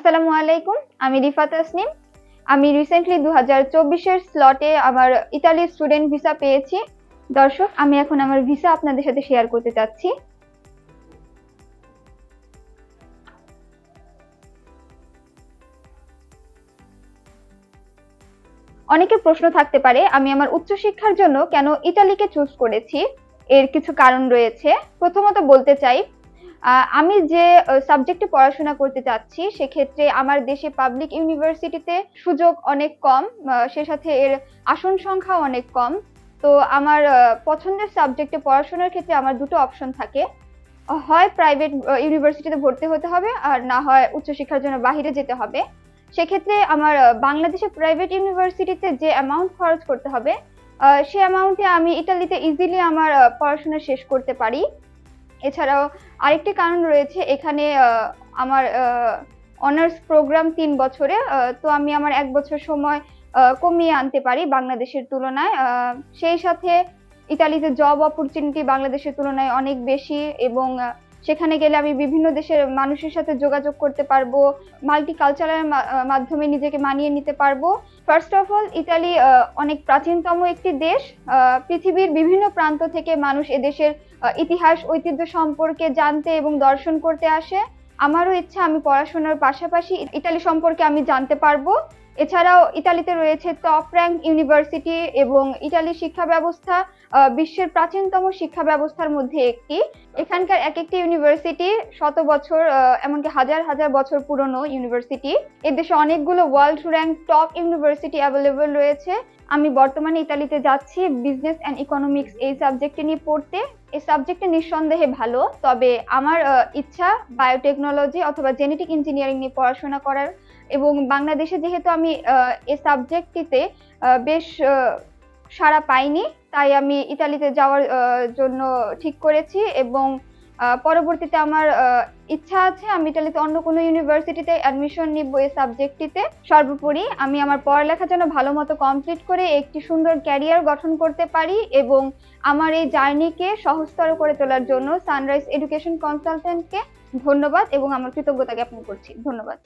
আসসালামু আলাইকুম, আমি রিফাত তাসনিম। আমি রিসেন্টলি 2024 স্লটে আমার ইতালি স্টুডেন্ট ভিসা পেয়েছি। দর্শক, আমি এখন আমার ভিসা আপনাদের সাথে শেয়ার করতে চাচ্ছি। অনেকের প্রশ্ন থাকতে পারে আমি আমার উচ্চশিক্ষার জন্য কেন ইতালিকে চুজ করেছি। এর কিছু কারণ রয়েছে। প্রথমত বলতে চাই, আমি যে সাবজেক্টে পড়াশোনা করতে চাচ্ছি সেক্ষেত্রে আমার দেশে পাবলিক ইউনিভার্সিটিতে সুযোগ অনেক কম, সে সাথে এর আসন সংখ্যা অনেক কম। তো আমার পছন্দের সাবজেক্টে পড়াশোনার ক্ষেত্রে আমার দুটো অপশন থাকে, হয় প্রাইভেট ইউনিভার্সিটিতে ভর্তি হতে হবে আর না হয় উচ্চশিক্ষার জন্য বাহিরে যেতে হবে। সেক্ষেত্রে আমার বাংলাদেশে প্রাইভেট ইউনিভার্সিটিতে যে অ্যামাউন্ট খরচ করতে হবে সে অ্যামাউন্টে আমি ইতালিতে ইজিলি আমার পড়াশোনা শেষ করতে পারি। এছাড়াও আরেকটি কারণ রয়েছে, এখানে আমার অনার্স প্রোগ্রাম 3 বছরে, তো আমি আমার 1 বছর সময় কমিয়ে আনতে পারি বাংলাদেশের তুলনায়। সেই সাথে ইতালিতে জব অপরচুনিটি বাংলাদেশের তুলনায় অনেক বেশি এবং সেখানে গেলে আমি বিভিন্ন দেশের মানুষের সাথে যোগাযোগ করতে পারবো, মাল্টিকালচারাল মাধ্যমে নিজেকে মানিয়ে নিতে পারবো। ফার্স্ট অফ অল, ইতালি অনেক প্রাচীনতম একটি দেশ। পৃথিবীর বিভিন্ন প্রান্ত থেকে মানুষ এদেশের ইতিহাস ঐতিহ্য সম্পর্কে জানতে এবং দর্শন করতে আসে। আমারও ইচ্ছা আমি পড়াশোনার পাশাপাশি ইতালি সম্পর্কে আমি জানতে পারবো। এছাড়াও ইতালিতে রয়েছে টপ র্যাঙ্ক ইউনিভার্সিটি এবং ইতালির শিক্ষা ব্যবস্থা বিশ্বের প্রাচীনতম শিক্ষা ব্যবস্থার মধ্যে একটি। এখানকার এক একটি ইউনিভার্সিটি শত বছর, এমনকি হাজার হাজার বছর পুরনো ইউনিভার্সিটি। এদেশে অনেকগুলো world rank top university available রয়েছে। আমি বর্তমানে ইতালিতে যাচ্ছি বিজনেস অ্যান্ড ইকোনমিক্স এই সাবজেক্টে নিয়ে পড়তে। এই সাবজেক্টে নিঃসন্দেহে ভালো, তবে আমার ইচ্ছা বায়োটেকনোলজি অথবা জেনেটিক ইঞ্জিনিয়ারিং নিয়ে পড়াশোনা করার। এবং বাংলাদেশে যেহেতু আমি এই সাবজেক্টটিতে বেশ সাড়া পাইনি, তাই আমি ইতালিতে যাওয়ার জন্য ঠিক করেছি এবং পরবর্তীতে আমার ইচ্ছা আছে আমি ইতালিতে অন্য কোনো ইউনিভার্সিটিতে অ্যাডমিশন নিব এই সাবজেক্টটিতে। সর্বোপরি আমি আমার পড়ালেখা যেন ভালো মতো কমপ্লিট করে একটি সুন্দর ক্যারিয়ার গঠন করতে পারি এবং আমার এই জার্নিকে সহজতর করে তোলার জন্য সানরাইজ এডুকেশন কনসালটেন্টকে ধন্যবাদ এবং আমার কৃতজ্ঞতা জ্ঞাপন করছি। ধন্যবাদ।